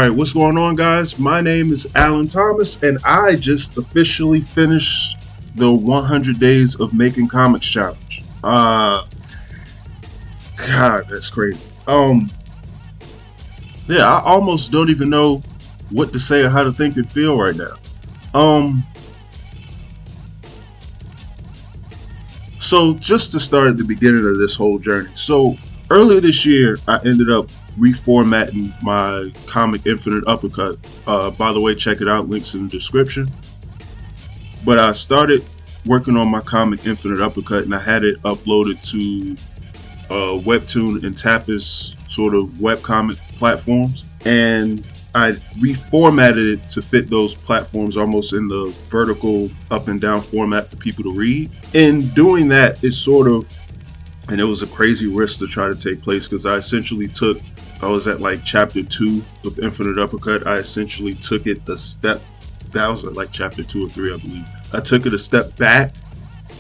right, what's going on, guys? My name is Alan Thomas, and I just officially finished the 100 Days of Making Comics Challenge. God, that's crazy. Yeah, I almost don't even know what to say or how to think and feel right now. So just to start at the beginning of this whole journey. So earlier this year, I ended up reformatting my comic Infinite Uppercut. By the way, check it out, links in the description. But I started working on my comic Infinite Uppercut, and I had it uploaded to Webtoon and Tapas sort of webcomic platforms, and I reformatted it to fit those platforms almost in the vertical up and down format for people to read. In doing that, it was a crazy risk to try to take place, because I was at like chapter 2 of Infinite Uppercut. I essentially took it that was at like chapter 2 or 3, I believe. I took it a step back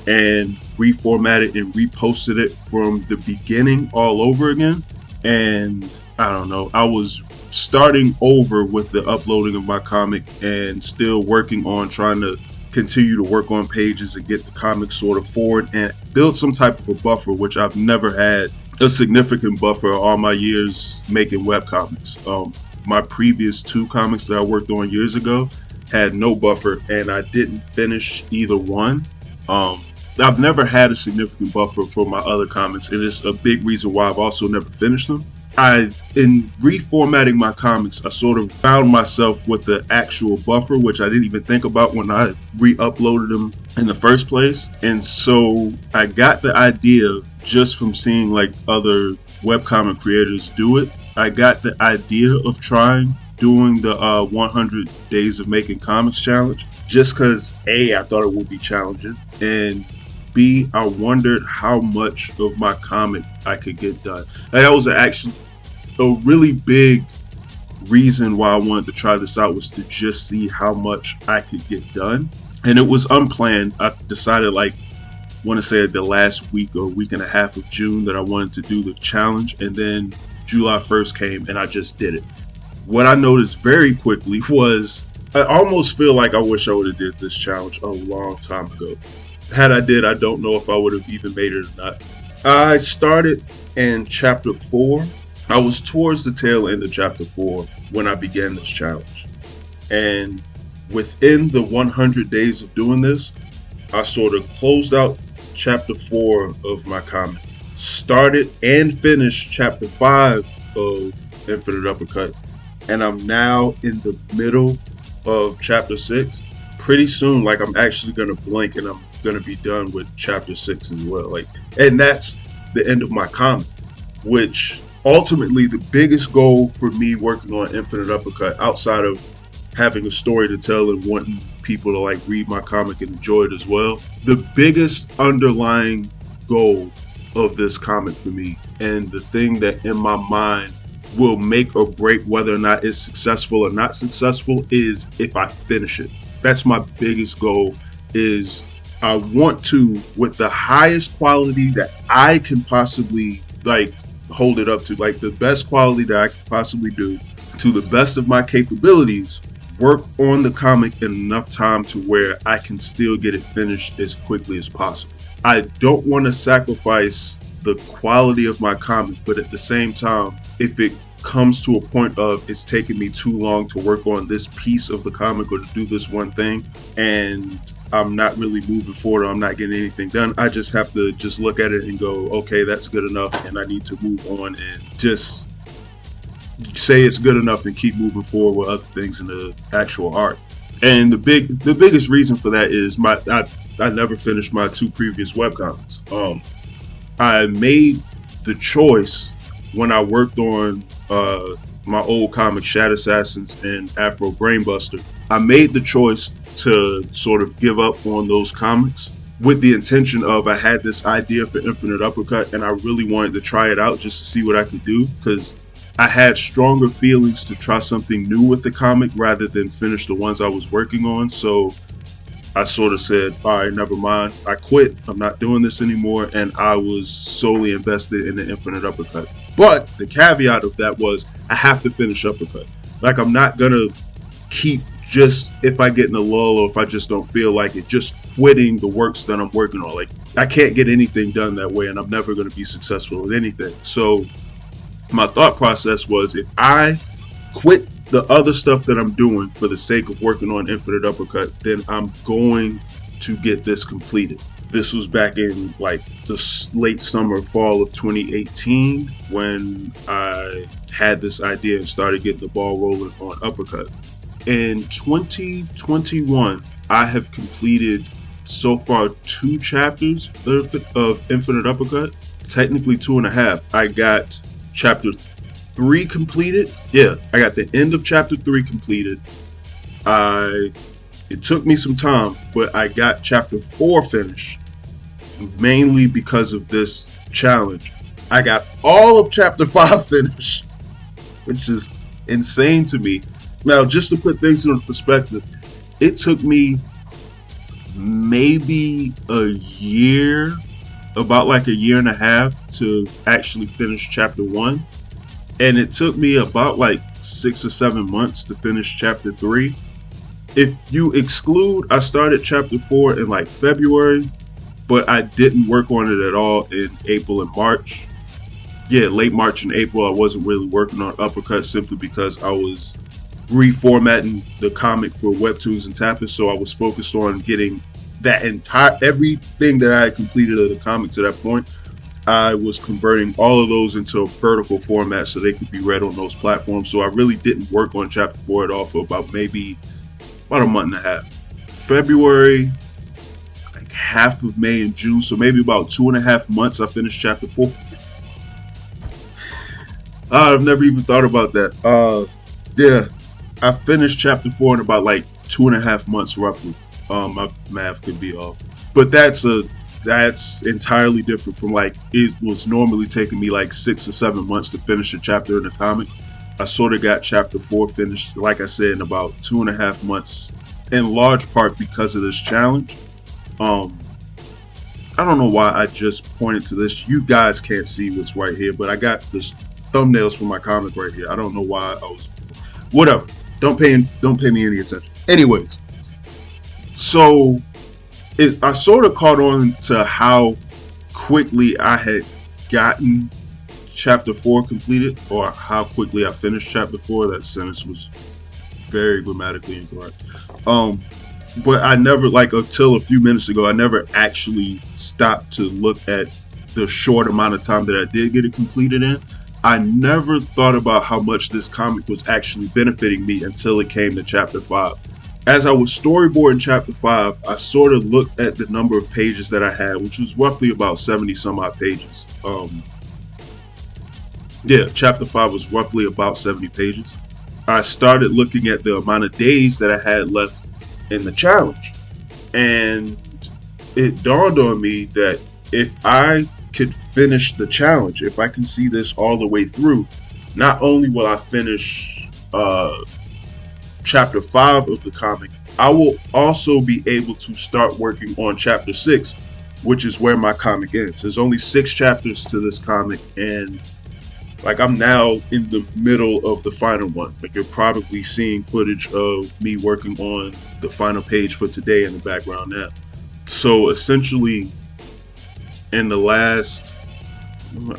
and reformatted and reposted it from the beginning all over again. And I don't know, I was starting over with the uploading of my comic and still working on trying to continue to work on pages and get the comic sort of forward and build some type of a buffer, which I've never had a significant buffer all my years making webcomics. My previous 2 comics that I worked on years ago had no buffer, and I didn't finish either one. I've never had a significant buffer for my other comics, and it's a big reason why I've also never finished them. In reformatting my comics, I sort of found myself with the actual buffer, which I didn't even think about when I re-uploaded them in the first place. And so I got the idea just from seeing like other webcomic creators do it. I got the idea of doing the 100 Days of Making Comics Challenge, just because A, I thought it would be challenging, and B, I wondered how much of my comic I could get done. That was actually a really big reason why I wanted to try this out, was to just see how much I could get done. And it was unplanned. I decided the last week or week and a half of June that I wanted to do the challenge, and then July 1st came and I just did it. What I noticed very quickly was I almost feel like I wish I would have did this challenge a long time ago. Had I did, I don't know if I would have even made it or not. I started in chapter 4. I was towards the tail end of chapter 4 when I began this challenge. And within the 100 days of doing this, I sort of closed out chapter 4 of my comic, started and finished chapter 5 of Infinite Uppercut, and I'm now in the middle of chapter 6. Pretty soon, I'm actually gonna blink and I'm gonna be done with chapter 6 as well. And that's the end of my comic, which ultimately the biggest goal for me working on Infinite Uppercut, outside of having a story to tell and wanting people to read my comic and enjoy it as well, the biggest underlying goal of this comic for me, and the thing that in my mind will make or break whether or not it's successful or not successful, is if I finish it. That's my biggest goal, is I want to, with the highest quality that I can possibly hold it up to, the best quality that I can possibly do, to the best of my capabilities, work on the comic in enough time to where I can still get it finished as quickly as possible. I don't want to sacrifice the quality of my comic, but at the same time, if it comes to a point of it's taking me too long to work on this piece of the comic or to do this one thing, and I'm not really moving forward, or I'm not getting anything done, I just have to just look at it and go, okay, that's good enough, and I need to move on and just say it's good enough and keep moving forward with other things in the actual art. And the biggest reason for that is I never finished my 2 previous webcomics. I made the choice when I worked on my old comic Shadow Assassins and Afro Brainbuster. I made the choice to sort of give up on those comics with the intention of, I had this idea for Infinite Uppercut and I really wanted to try it out just to see what I could do, because I had stronger feelings to try something new with the comic rather than finish the ones I was working on. So I sort of said, all right, never mind. I quit. I'm not doing this anymore. And I was solely invested in the Infinite Uppercut. But the caveat of that was I have to finish Uppercut. Like, I'm not gonna keep just, if I get in a lull or if I just don't feel like it, just quitting the works that I'm working on. Like, I can't get anything done that way, and I'm never going to be successful at anything. So my thought process was, if I quit the other stuff that I'm doing for the sake of working on Infinite Uppercut, then I'm going to get this completed. This was back in like the late summer, fall of 2018 when I had this idea and started getting the ball rolling on Uppercut. In 2021, I have completed so far 2 chapters of Infinite Uppercut. Technically 2.5. I got chapter 3 completed. Yeah, I got the end of chapter 3 completed. It took me some time, but I got chapter 4 finished, mainly because of this challenge. I got all of chapter 5 finished, which is insane to me. Now, just to put things into perspective, it took me maybe a year, about like a year and a half, to actually finish chapter 1. And it took me about like 6 or 7 months to finish chapter 3. If you exclude, I started chapter 4 in like February, but I didn't work on it at all in April and March. Yeah, late March and April, I wasn't really working on Uppercut simply because I was reformatting the comic for Webtoons and Tapas, so I was focused on getting that everything that I had completed of the comic to that point. I was converting all of those into a vertical format so they could be read on those platforms. So I really didn't work on chapter 4 at all for about a month and a half. February, like half of May and June, so maybe about 2.5 months I finished chapter 4. I've never even thought about that. Yeah, I finished chapter 4 in about like 2.5 months roughly. My math could be off, but that's entirely different from like it was normally taking me like 6 or 7 months to finish a chapter in the comic. I sort of got chapter 4 finished, like I said, in about 2.5 months, in large part because of this challenge. I don't know why I just pointed to this. You guys can't see what's right here, but I got this thumbnails for my comic right here. I don't know why I was. Whatever. Don't pay me any attention. Anyways, so I sort of caught on to how quickly I had gotten chapter 4 completed, or how quickly I finished chapter 4. That sentence was very grammatically incorrect. But I never, like until a few minutes ago, I never actually stopped to look at the short amount of time that I did get it completed in. I never thought about how much this comic was actually benefiting me until it came to chapter 5. As I was storyboarding chapter 5, I sort of looked at the number of pages that I had, which was roughly about 70 some odd pages. Yeah, chapter 5 was roughly about 70 pages. I started looking at the amount of days that I had left in the challenge. And it dawned on me that if I could finish the challenge, if I can see this all the way through, not only will I finish chapter 5 of the comic, I will also be able to start working on chapter 6, which is where my comic ends. There's only 6 chapters to this comic, and like I'm now in the middle of the final one. Like you're probably seeing footage of me working on the final page for today in the background now. So essentially, in the last,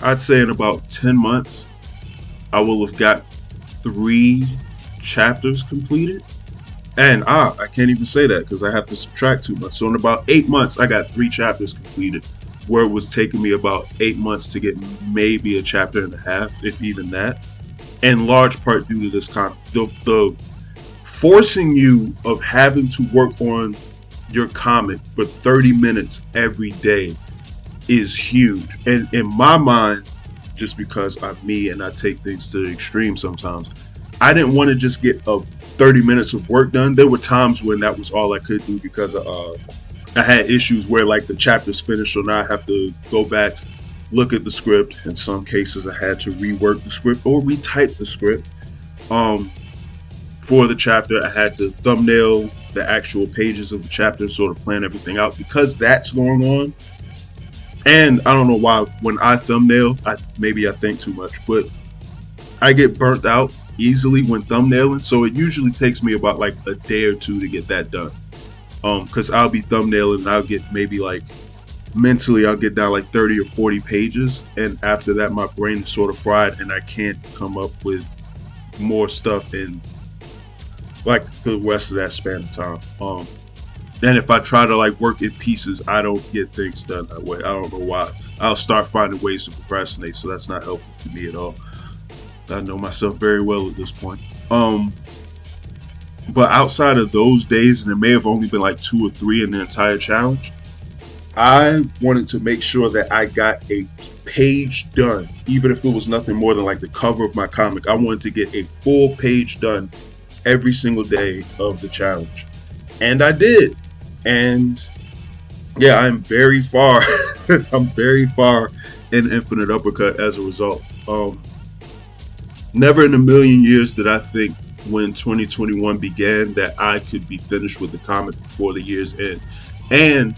I'd say in about 10 months, I will have got 3 chapters completed. And I can't even say that because I have to subtract too much. So in about 8 months, I got 3 chapters completed, where it was taking me about 8 months to get maybe a chapter and a half, if even that. In large part due to this comic. The forcing you of having to work on your comic for 30 minutes every day is huge. And in my mind, just because I'm me and I take things to the extreme sometimes, I didn't want to just get 30 minutes of work done. There were times when that was all I could do because I had issues where like the chapter's finished, so now I have to go back, look at the script. In some cases, I had to rework the script or retype the script. For the chapter, I had to thumbnail the actual pages of the chapter, sort of plan everything out because that's going on. And I don't know why when I thumbnail, maybe I think too much, but I get burnt out easily when thumbnailing, so it usually takes me about like a day or two to get that done. Because I'll be thumbnailing and I'll get maybe like mentally I'll get down like 30 or 40 pages, and after that my brain is sort of fried and I can't come up with more stuff in like the rest of that span of time. And if I try to like work in pieces, I don't get things done that way. I don't know why. I'll start finding ways to procrastinate, so that's not helpful for me at all. I know myself very well at this point. But outside of those days, and there may have only been like 2 or 3 in the entire challenge, I wanted to make sure that I got a page done, even if it was nothing more than like the cover of my comic. I wanted to get a full page done every single day of the challenge. And I did. And yeah, I'm very far. I'm very far in Infinite Uppercut as a result. Never in a million years did I think when 2021 began that I could be finished with the comic before the year's end. And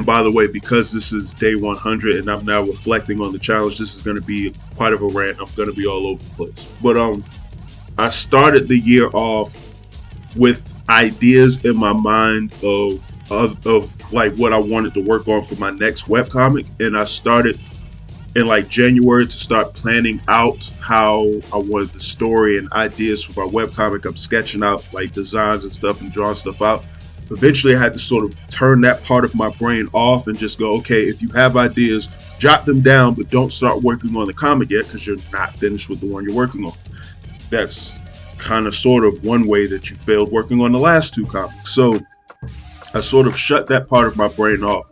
by the way, because this is day 100 and I'm now reflecting on the challenge, this is going to be quite of a rant. I'm going to be all over the place. But I started the year off with ideas in my mind of like what I wanted to work on for my next webcomic, and I started in like January to start planning out how I wanted the story and ideas for my webcomic. I'm sketching out like designs and stuff and drawing stuff out. Eventually I had to sort of turn that part of my brain off and just go, okay, if you have ideas, jot them down, but don't start working on the comic yet because you're not finished with the one you're working on. That's kind of sort of one way that you failed working on the last 2 comics. So I sort of shut that part of my brain off.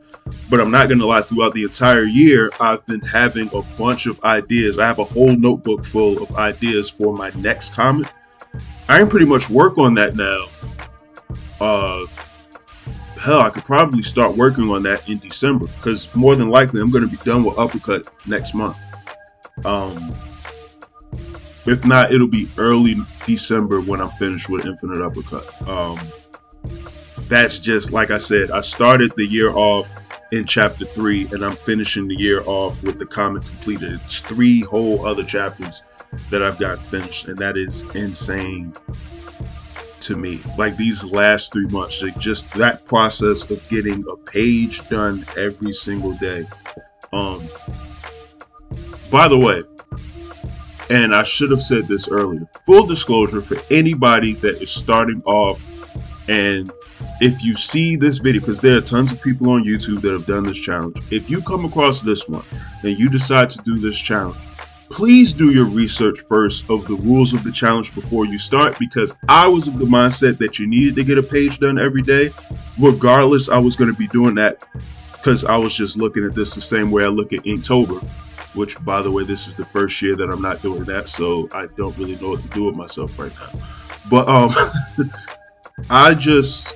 But I'm not going to lie, throughout the entire year, I've been having a bunch of ideas. I have a whole notebook full of ideas for my next comic. I can pretty much work on that now. Hell, I could probably start working on that in December, because more than likely I'm going to be done with Uppercut next month. If not, it'll be early December when I'm finished with Infinite Uppercut. That's just, like I said, I started the year off in chapter 3 and I'm finishing the year off with the comic completed. It's 3 whole other chapters that I've gotten finished, and that is insane to me. Like these last 3 months, like just that process of getting a page done every single day. By the way, and I should have said this earlier, full disclosure for anybody that is starting off, and if you see this video, because there are tons of people on YouTube that have done this challenge, if you come across this one and you decide to do this challenge, please do your research first of the rules of the challenge before you start, because I was of the mindset that you needed to get a page done every day. Regardless, I was going to be doing that because I was just looking at this the same way I look at Inktober, which, by the way, this is the first year that I'm not doing that, so I don't really know what to do with myself right now. But I just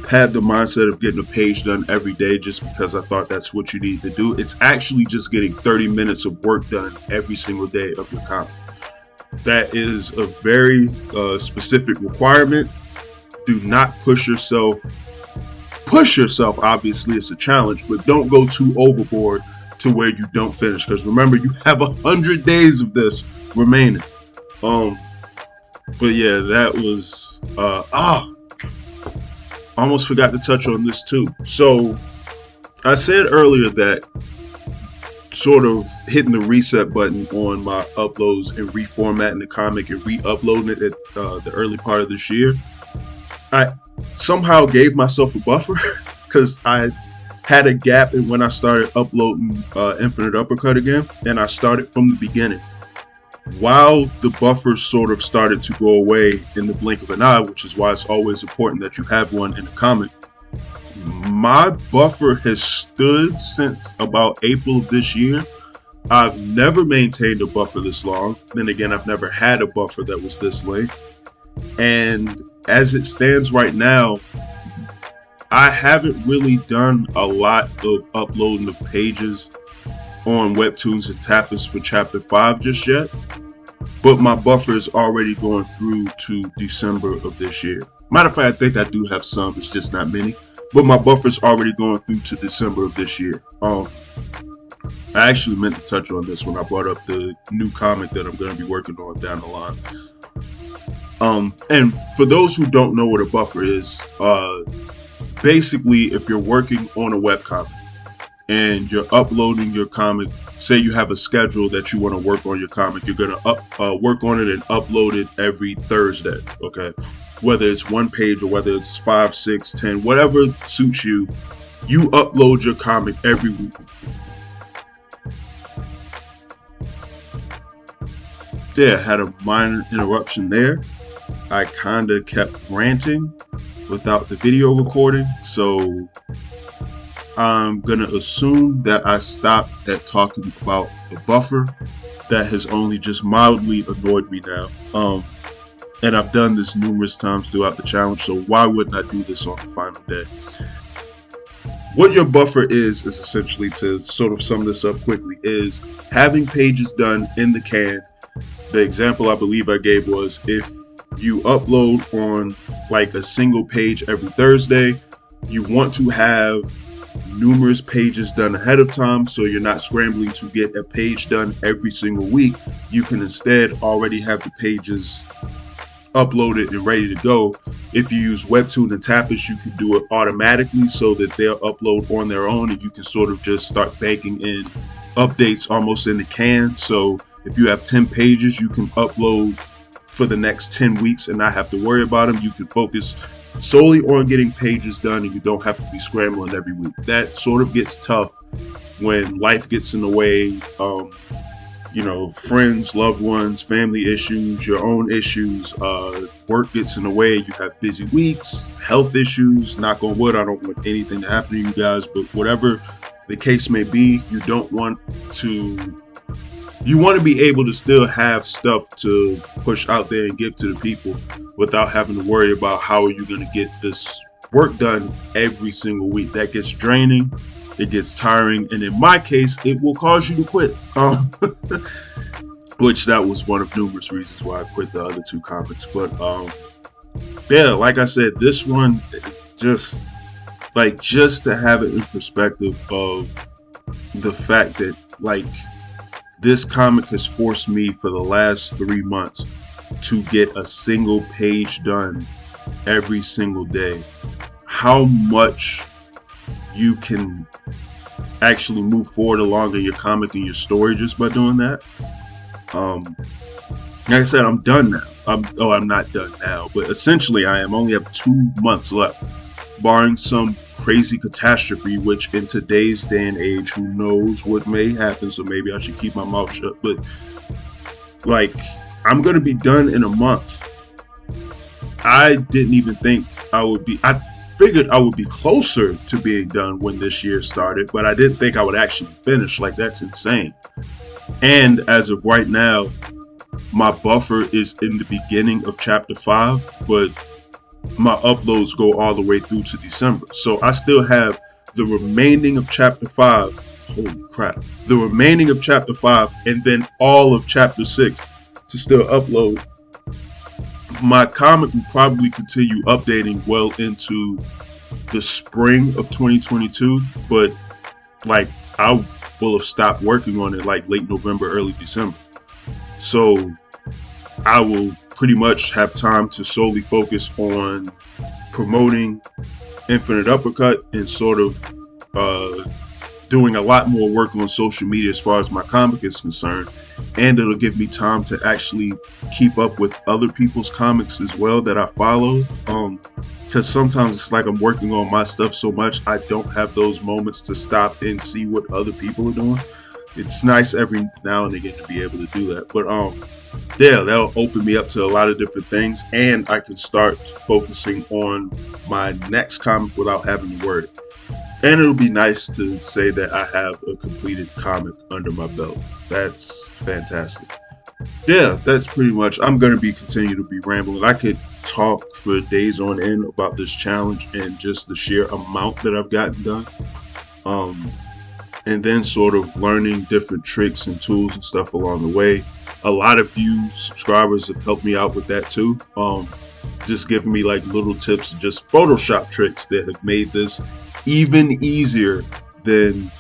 had the mindset of getting a page done every day just because I thought that's what you need to do. It's actually just getting 30 minutes of work done every single day of your comic. That is a very specific requirement. Do not push yourself. Push yourself, obviously, it's a challenge, but don't go too overboard to where you don't finish, because remember, you have 100 days of this remaining. But yeah, that was almost forgot to touch on this too. So I said earlier that sort of hitting the reset button on my uploads and reformatting the comic and re-uploading it at the early part of this year, I somehow gave myself a buffer because I had a gap in when I started uploading Infinite Uppercut again, and I started from the beginning. While the buffer sort of started to go away in the blink of an eye, which is why it's always important that you have one in a comic, my buffer has stood since about April of this year. I've never maintained a buffer this long. Then again, I've never had a buffer that was this length. And as it stands right now, I haven't really done a lot of uploading of pages on Webtoons and Tapas for chapter 5 just yet, but my buffer is already going through to December of this year. Matter of fact, I think I do have some, it's just not many, but my buffer's already going through to December of this year. I actually meant to touch on this when I brought up the new comic that I'm going to be working on down the line. And for those who don't know what a buffer is, basically, if you're working on a webcomic and you're uploading your comic, say you have a schedule that you want to work on your comic, you're going to work on it and upload it every Thursday, okay? Whether it's one page or whether it's 5, 6, 10, whatever suits you, you upload your comic every week. Yeah, had a minor interruption there. I kind of kept ranting without the video recording, so I'm gonna assume that I stopped at talking about the buffer. That has only just mildly annoyed me now. And I've done this numerous times throughout the challenge, so why wouldn't I do this on the final day? What your buffer is essentially, to sort of sum this up quickly, is having pages done in the can. The example I believe I gave was if you upload on like a single page every Thursday, you want to have numerous pages done ahead of time, so you're not scrambling to get a page done every single week. You can instead already have the pages uploaded and ready to go. If you use Webtoon and Tapish, you can do it automatically so that they'll upload on their own, and you can sort of just start banking in updates almost in the can. So if you have 10 pages, you can upload for the next 10 weeks and not have to worry about them. You can focus solely on getting pages done, and you don't have to be scrambling every week. That sort of gets tough when life gets in the way. Friends, loved ones, family issues, your own issues, work gets in the way. You have busy weeks, health issues. Knock on wood, I don't want anything to happen to you guys, but whatever the case may be, you want to be able to still have stuff to push out there and give to the people without having to worry about how are you going to get this work done every single week. That gets draining, it gets tiring, and in my case, it will cause you to quit. Which that was one of numerous reasons why I quit the other two comics. But yeah, like I said, this one, just to have it in perspective of the fact that this comic has forced me for the last 3 months to get a single page done every single day. How much you can actually move forward along in your comic and your story just by doing that. Like I said, I'm done now. I'm not done now, but essentially I am. Only have 2 months left, barring some crazy catastrophe, which in today's day and age, who knows what may happen, so maybe I should keep my mouth shut. But I'm gonna be done in a month. I didn't even think I figured I would be closer to being done when this year started, but I didn't think I would actually finish. That's insane. And as of right now, my buffer is in the beginning of chapter 5, but my uploads go all the way through to December. So I still have the remaining of chapter 5. Holy crap. The remaining of chapter 5 and then all of chapter 6 to still upload. My comic will probably continue updating well into the spring of 2022, but I will have stopped working on it late November, early December. So I will pretty much have time to solely focus on promoting Infinite Uppercut and sort of doing a lot more work on social media as far as my comic is concerned. And it'll give me time to actually keep up with other people's comics as well that I follow. Because sometimes it's I'm working on my stuff so much, I don't have those moments to stop and see what other people are doing. It's nice every now and again to be able to do that. But yeah, that'll open me up to a lot of different things, and I can start focusing on my next comic without having to worry. And it'll be nice to say that I have a completed comic under my belt. That's fantastic. Yeah, that's pretty much. I'm going to continue to be rambling. I could talk for days on end about this challenge and just the sheer amount that I've gotten done. And then sort of learning different tricks and tools and stuff along the way. A lot of you subscribers have helped me out with that too. Just giving me little tips, just Photoshop tricks that have made this even easier than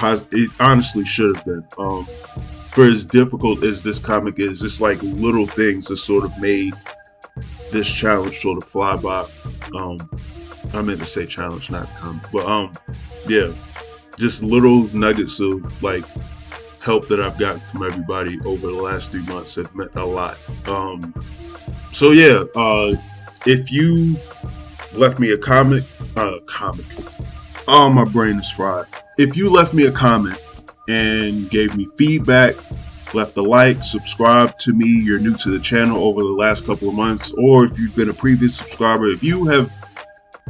it honestly should have been. For as difficult as this comic is, it's like little things that sort of made this challenge sort of fly by. I meant to say challenge, not comic, but yeah, just little nuggets of like help that I've gotten from everybody over the last 3 months have meant a lot. So yeah, if you left me a comment, oh, my brain is fried. If you left me a comment and gave me feedback, left a like, subscribe to me, you're new to the channel over the last couple of months, or if you've been a previous subscriber, if you have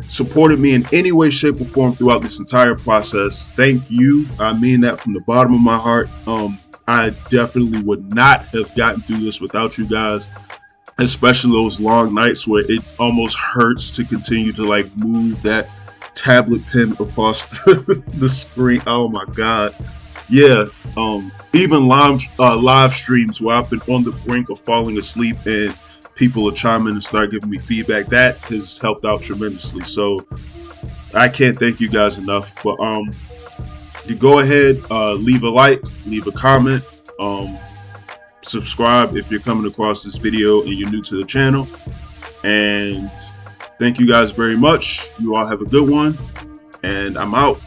supported me in any way, shape, or form throughout this entire process, thank you. I mean that from the bottom of my heart. I definitely would not have gotten through this without you guys, especially those long nights where it almost hurts to continue to like move that tablet pen across the screen. Oh my god. Yeah, even live streams where I've been on the brink of falling asleep and people will chime in and start giving me feedback, that has helped out tremendously. So I can't thank you guys enough. But you go ahead, leave a like, leave a comment, subscribe if you're coming across this video and you're new to the channel. And thank you guys very much. You all have a good one, and I'm out.